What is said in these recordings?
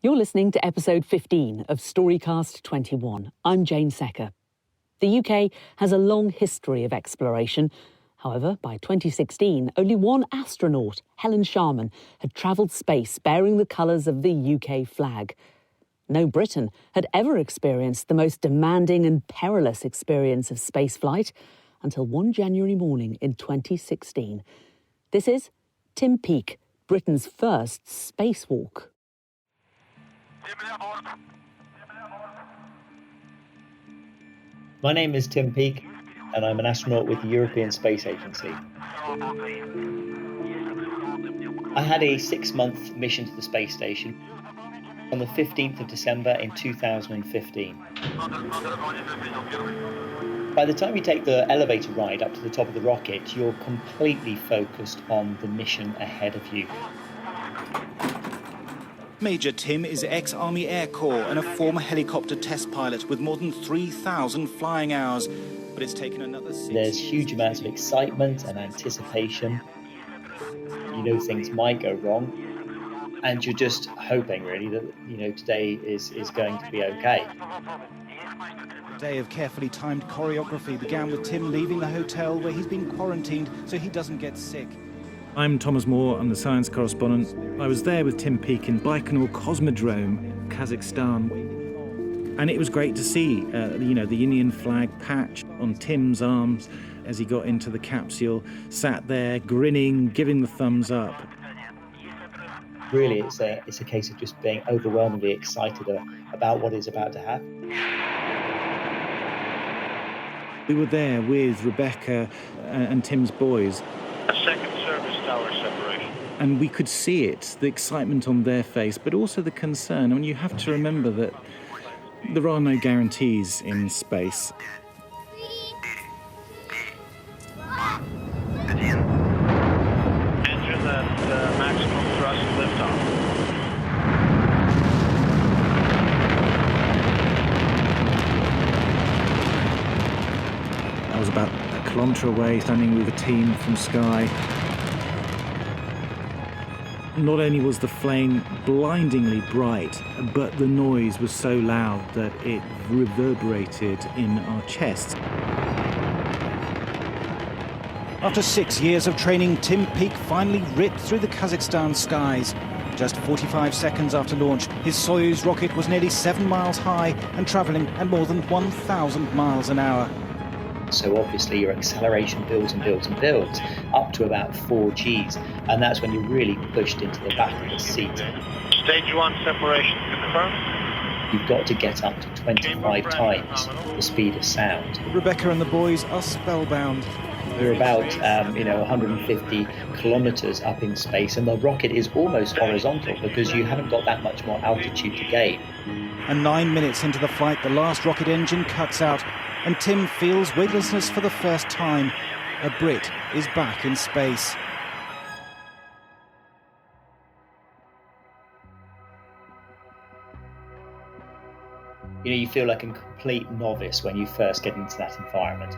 You're listening to episode 15 of Storycast 21. I'm Jane Secker. The UK has a long history of exploration. However, by 2016, only one astronaut, Helen Sharman, had travelled space bearing the colours of the UK flag. No Briton had ever experienced the most demanding and perilous experience of spaceflight until one January morning in 2016. This is Tim Peake, Britain's first spacewalk. My name is Tim Peake, and I'm an astronaut with the European Space Agency. I had a 6-month mission to the space station on the 15th of December in 2015. By the time you take the elevator ride up to the top of the rocket, you're completely focused on the mission ahead of you. Major Tim is ex-Army Air Corps and a former helicopter test pilot with more than 3,000 flying hours. But it's taken another 6 There's years huge amounts of excitement and anticipation. You know things might go wrong, and you're just hoping really that today is going to be okay. A day of carefully timed choreography began with Tim leaving the hotel where he's been quarantined so he doesn't get sick. I'm Thomas Moore, I'm the science correspondent. I was there with Tim Peake in Baikonur Cosmodrome, Kazakhstan. And it was great to see, the Indian flag patch on Tim's arms as he got into the capsule, sat there grinning, giving the thumbs up. Really, it's a case of just being overwhelmingly excited about what is about to happen. We were there with Rebecca and Tim's boys. A second service tower separation. And we could see it, the excitement on their face, but also the concern. I mean, you have to remember that there are no guarantees in space. Engine at maximum thrust liftoff. I was about a kilometre away, standing with a team from Sky. Not only was the flame blindingly bright, but the noise was so loud that it reverberated in our chests. After 6 years of training, Tim Peake finally ripped through the Kazakhstan skies. Just 45 seconds after launch, his Soyuz rocket was nearly 7 miles high and travelling at more than 1,000 miles an hour. So obviously your acceleration builds and builds and builds up to about 4 Gs, and that's when you're really pushed into the back of the seat. Stage 1 separation confirmed. You've got to get up to 25 times the speed of sound. Rebecca and the boys are spellbound. We're about 150 kilometers up in space, and the rocket is almost horizontal because you haven't got that much more altitude to gain. And 9 minutes into the flight, the last rocket engine cuts out, and Tim feels weightlessness for the first time. A Brit is back in space. You feel like a complete novice when you first get into that environment.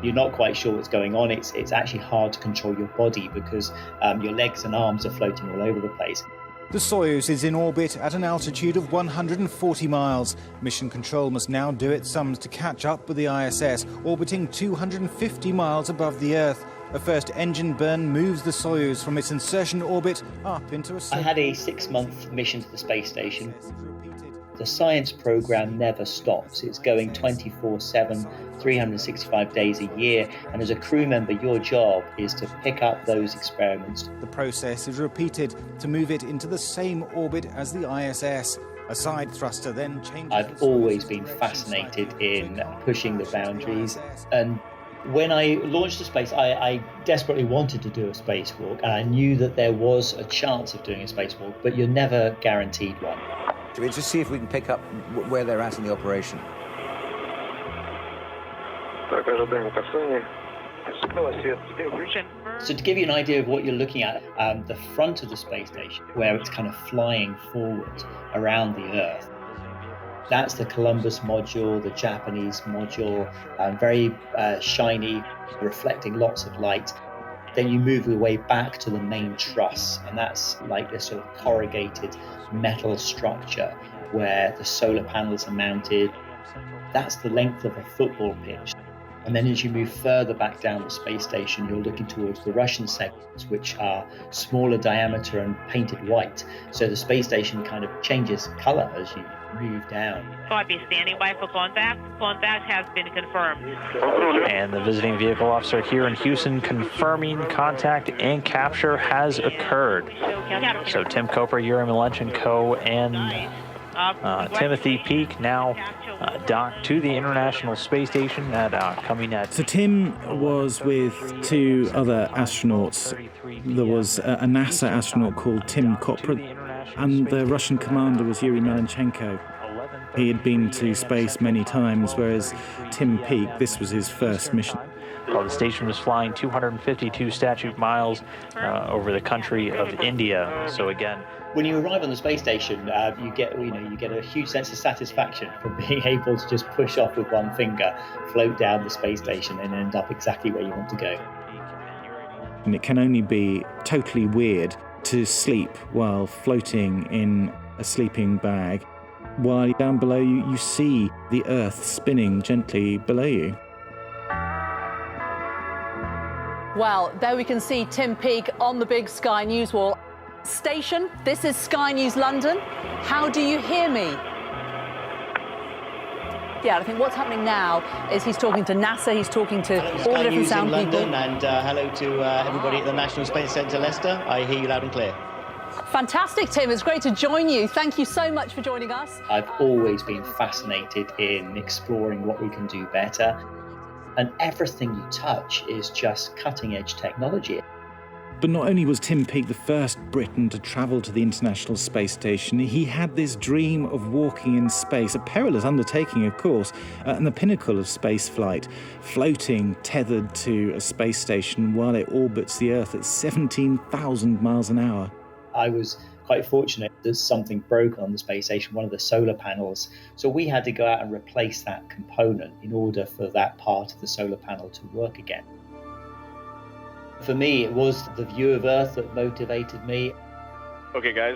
You're not quite sure what's going on. It's actually hard to control your body because your legs and arms are floating all over the place. The Soyuz is in orbit at an altitude of 140 miles. Mission Control must now do its sums to catch up with the ISS, orbiting 250 miles above the Earth. A first engine burn moves the Soyuz from its insertion orbit up into a... I had a 6-month mission to the space station. The science program never stops. It's going 24/7, 365 days a year. And as a crew member, your job is to pick up those experiments. The process is repeated to move it into the same orbit as the ISS. A side thruster then changes... I've always been fascinated in pushing the boundaries. And when I launched to space, I desperately wanted to do a spacewalk. And I knew that there was a chance of doing a spacewalk, but you're never guaranteed one. We'll just see if we can pick up where they're at in the operation. So to give you an idea of what you're looking at, the front of the space station, where it's kind of flying forward around the Earth, that's the Columbus module, the Japanese module, very shiny, reflecting lots of light. Then you move your way back to the main truss, and that's like this sort of corrugated metal structure where the solar panels are mounted. That's the length of a football pitch. And then as you move further back down the space station, you're looking towards the Russian segments, which are smaller diameter and painted white. So the space station kind of changes color as you move down. So I'd be standing by for contact. Contact has been confirmed. And the visiting vehicle officer here in Houston confirming contact and capture has occurred. So Tim Copra, Yuri Malenchenko, and Timothy Peake now docked to the International Space Station coming at... So Tim was with two other astronauts. There was a NASA astronaut called Tim Copra, and the Russian commander was Yuri Malenchenko. He had been to space many times, whereas Tim Peake, this was his first mission. Well, the station was flying 252 statute miles over the country of India. So again, when you arrive on the space station, you get a huge sense of satisfaction from being able to just push off with one finger, float down the space station, and end up exactly where you want to go. And it can only be totally weird to sleep while floating in a sleeping bag, while down below you see the Earth spinning gently below you. Well, there we can see Tim Peake on the big Sky News wall. Station, this is Sky News London. How do you hear me? Yeah, I think what's happening now is he's talking to NASA, he's talking to all the different sound people. London, and hello to everybody at the National Space Centre, Leicester. I hear you loud and clear. Fantastic, Tim. It's great to join you. Thank you so much for joining us. I've always been fascinated in exploring what we can do better. And everything you touch is just cutting-edge technology. But not only was Tim Peake the first Briton to travel to the International Space Station, he had this dream of walking in space, a perilous undertaking, of course, and the pinnacle of spaceflight, floating tethered to a space station while it orbits the Earth at 17,000 miles an hour. I was quite fortunate that something broke on the space station, one of the solar panels. So we had to go out and replace that component in order for that part of the solar panel to work again. For me, it was the view of Earth that motivated me. Okay, guys,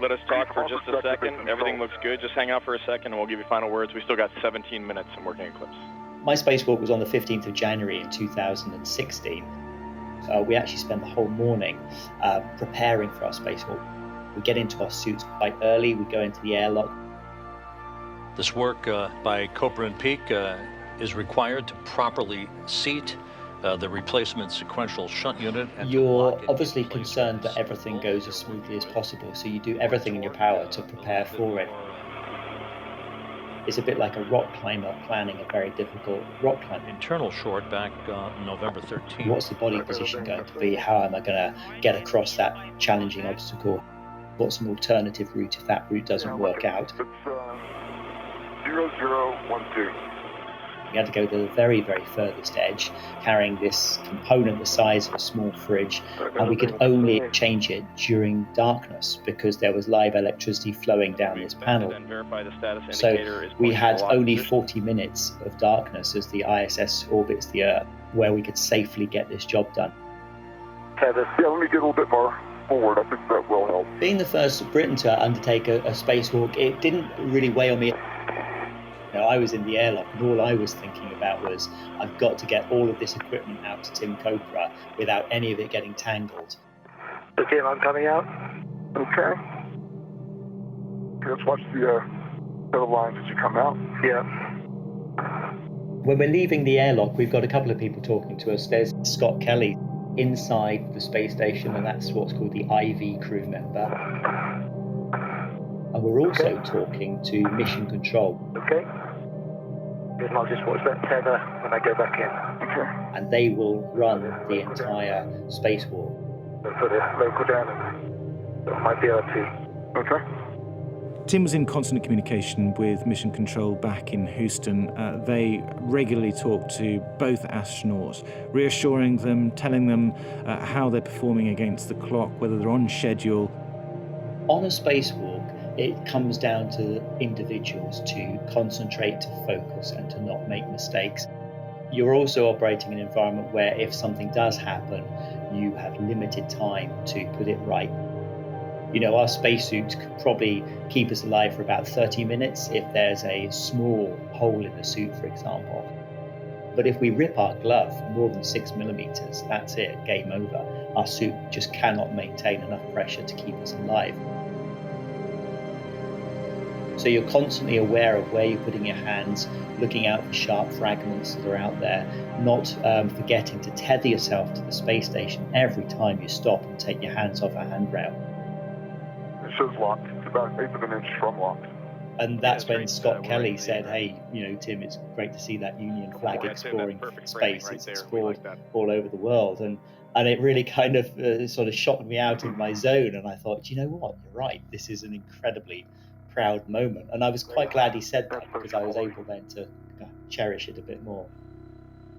let us talk for just a second. Everything looks good. Just hang out for a second and we'll give you final words. We still got 17 minutes in working eclipse. My spacewalk was on the 15th of January in 2016. We actually spent the whole morning preparing for our spacewalk. We get into our suits quite early. We go into the airlock. This work by Copra and Peake is required to properly seat the replacement sequential shunt unit. And you're obviously concerned that everything goes as smoothly as possible, so you do everything in your power to prepare for it. It's a bit like a rock climber planning a very difficult rock climb. Internal short back November 13th. What's the body position going to be? How am I going to get across that challenging obstacle? What's an alternative route if that route doesn't work out? It's 0012. We had to go to the very, very furthest edge, carrying this component the size of a small fridge, and we could only change it during darkness because there was live electricity flowing down this panel. So we had only 40 minutes of darkness as the ISS orbits the Earth, where we could safely get this job done. Yeah, let me get a little bit more forward. I think that will help. Being the first Briton to undertake a spacewalk, it didn't really weigh on me. I was in the airlock and all I was thinking about was I've got to get all of this equipment out to Tim Copra without any of it getting tangled. Okay, I'm coming out. Okay. Let's watch the lines as you come out. Yeah. When we're leaving the airlock, we've got a couple of people talking to us. There's Scott Kelly inside the space station, and that's what's called the IV crew member. And we're also talking to Mission Control. Okay. I'll just watch that tether when I go back in. Okay. And they will run the entire spacewalk. I'll put a local down and I might be able to. Okay. Tim was in constant communication with Mission Control back in Houston. They regularly talk to both astronauts, reassuring them, telling them how they're performing against the clock, whether they're on schedule. On a spacewalk, it comes down to individuals to concentrate, to focus, and to not make mistakes. You're also operating in an environment where if something does happen, you have limited time to put it right. You know, our spacesuits could probably keep us alive for about 30 minutes if there's a small hole in the suit, for example. But if we rip our glove more than 6 millimeters, that's it, game over. Our suit just cannot maintain enough pressure to keep us alive. So you're constantly aware of where you're putting your hands, looking out for sharp fragments that are out there, not forgetting to tether yourself to the space station every time you stop and take your hands off a handrail. It shows locked. It's about 1/8 of an inch from locked. And that's when Scott Kelly said, hey, you know, Tim, it's great to see that Union flag exploring space. It's explored all over the world. And it really kind of sort of shocked me out in my zone. And I thought, you know what, you're right. This is an incredibly proud moment. And I was quite glad he said that, because I was able then to cherish it a bit more.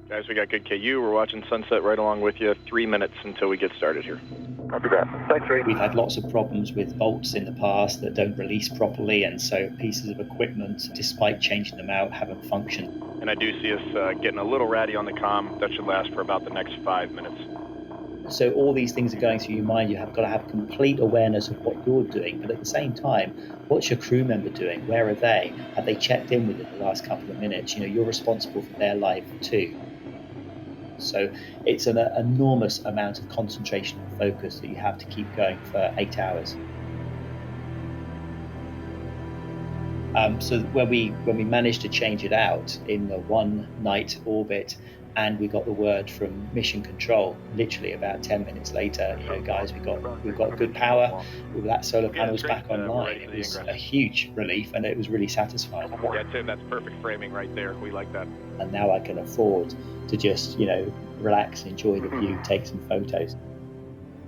Guys, we got good KU. We're watching sunset right along with you. 3 minutes until we get started here. Copy that. Thanks, Ray. We've had lots of problems with bolts in the past that don't release properly, and so pieces of equipment, despite changing them out, haven't functioned. And I do see us getting a little ratty on the comm. That should last for about the next 5 minutes. So all these things are going through your mind. You have got to have complete awareness of what you're doing, but at the same time, what's your crew member doing? Where are they? Have they checked in with it the last couple of minutes? You know, you're responsible for their life too. So it's an enormous amount of concentration and focus that you have to keep going for 8 hours. So when we managed to change it out in the 1 night orbit, and we got the word from mission control literally about 10 minutes later, you know, guys, we've got good power, with that solar panel's back online. It was a huge relief, and it was really satisfying. Yeah, Tim, that's perfect framing right there. We like that. And now I can afford to just, you know, relax, enjoy the view, take some photos.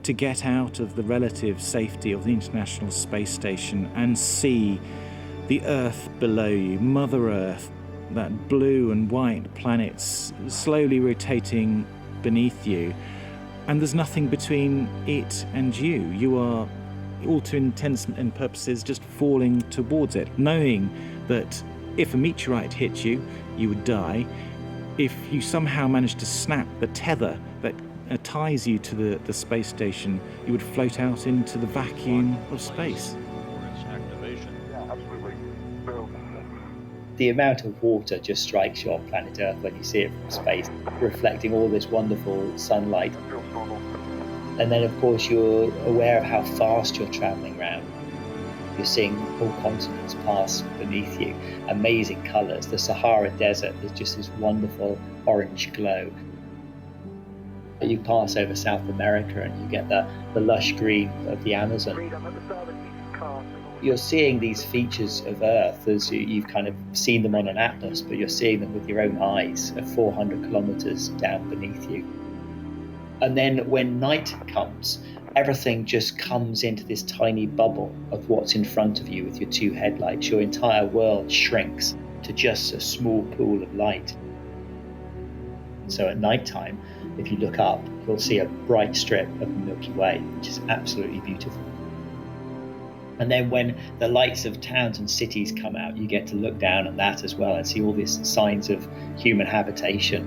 To get out of the relative safety of the International Space Station and see the Earth below you, Mother Earth, that blue and white planets slowly rotating beneath you, and there's nothing between it and you. You are, all to intents and purposes, just falling towards it, knowing that if a meteorite hit you, you would die. If you somehow managed to snap the tether that ties you to the space station, you would float out into the vacuum of space. The amount of water just strikes you on planet Earth when you see it from space, reflecting all this wonderful sunlight. And then, of course, you're aware of how fast you're traveling around. You're seeing whole continents pass beneath you, amazing colors. The Sahara Desert is just this wonderful orange glow. You pass over South America and you get the lush green of the Amazon. You're seeing these features of Earth as you've kind of seen them on an atlas, but you're seeing them with your own eyes at 400 kilometers down beneath you. And then when night comes, everything just comes into this tiny bubble of what's in front of you with your 2 headlights. Your entire world shrinks to just a small pool of light. So at nighttime, if you look up, you'll see a bright strip of the Milky Way, which is absolutely beautiful. And then when the lights of towns and cities come out, you get to look down at that as well and see all these signs of human habitation.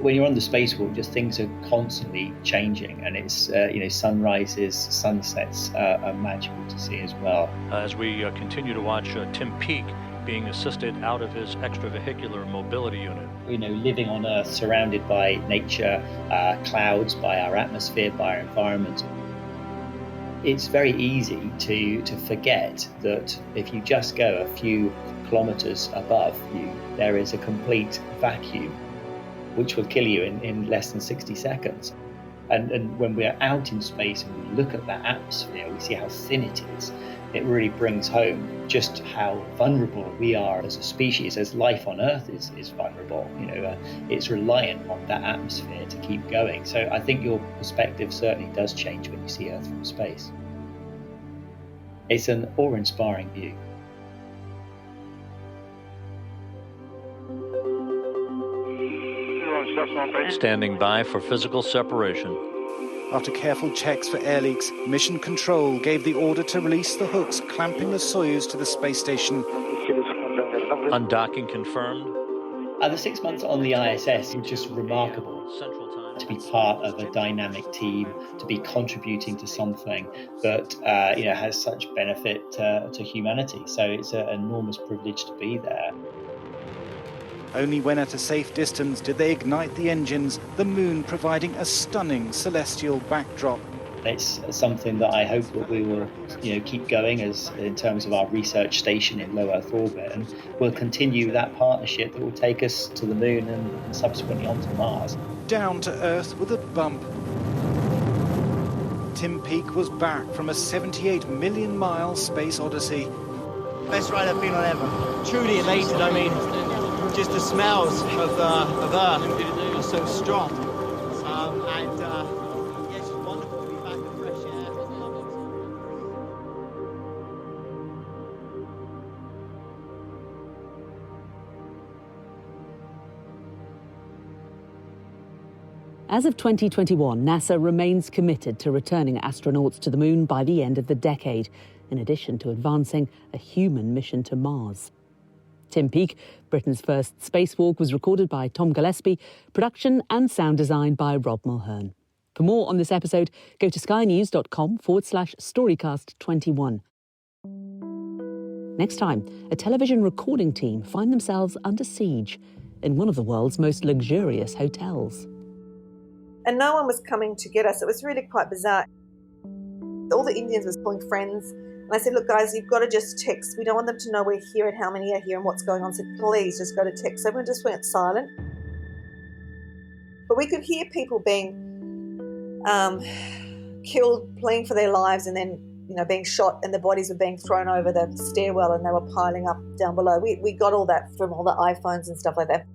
When you're on the spacewalk, just things are constantly changing, and it's sunrises, sunsets are magical to see as well. As we continue to watch Tim Peake being assisted out of his extravehicular mobility unit. You know, living on Earth, surrounded by nature, clouds, by our atmosphere, by our environment. It's very easy to forget that if you just go a few kilometers above you, there is a complete vacuum, which will kill you in less than 60 seconds. And when we're out in space and we look at that atmosphere, we see how thin it is. It really brings home just how vulnerable we are as a species, as life on Earth is vulnerable. You know, it's reliant on that atmosphere to keep going. So I think your perspective certainly does change when you see Earth from space. It's an awe-inspiring view. Standing by for physical separation. After careful checks for air leaks, Mission Control gave the order to release the hooks clamping the Soyuz to the space station. Undocking confirmed. The 6 months on the ISS were just remarkable. Central Time. to be part of a dynamic team, to be contributing to something that has such benefit to humanity. So it's an enormous privilege to be there. Only when at a safe distance did they ignite the engines, the moon providing a stunning celestial backdrop. It's something that I hope that we will, keep going as in terms of our research station in low Earth orbit, and we'll continue that partnership that will take us to the moon and subsequently onto Mars. Down to Earth with a bump. Tim Peake was back from a 78 million mile space odyssey. Best ride I've been on ever. Truly elated. I mean, just the smells of Earth are so strong. It's just wonderful to be back in fresh air. As of 2021, NASA remains committed to returning astronauts to the moon by the end of the decade, in addition to advancing a human mission to Mars. Tim Peake, Britain's first spacewalk, was recorded by Tom Gillespie, production and sound design by Rob Mulhern. For more on this episode, go to skynews.com/storycast21. Next time, a television recording team find themselves under siege in one of the world's most luxurious hotels. And no one was coming to get us. It was really quite bizarre. All the Indians were calling friends. And I said, look, guys, you've got to just text. We don't want them to know we're here and how many are here and what's going on. I said, please just go to text. So everyone just went silent. But we could hear people being killed, fleeing for their lives, and then, being shot, and the bodies were being thrown over the stairwell and they were piling up down below. We got all that from all the iPhones and stuff like that.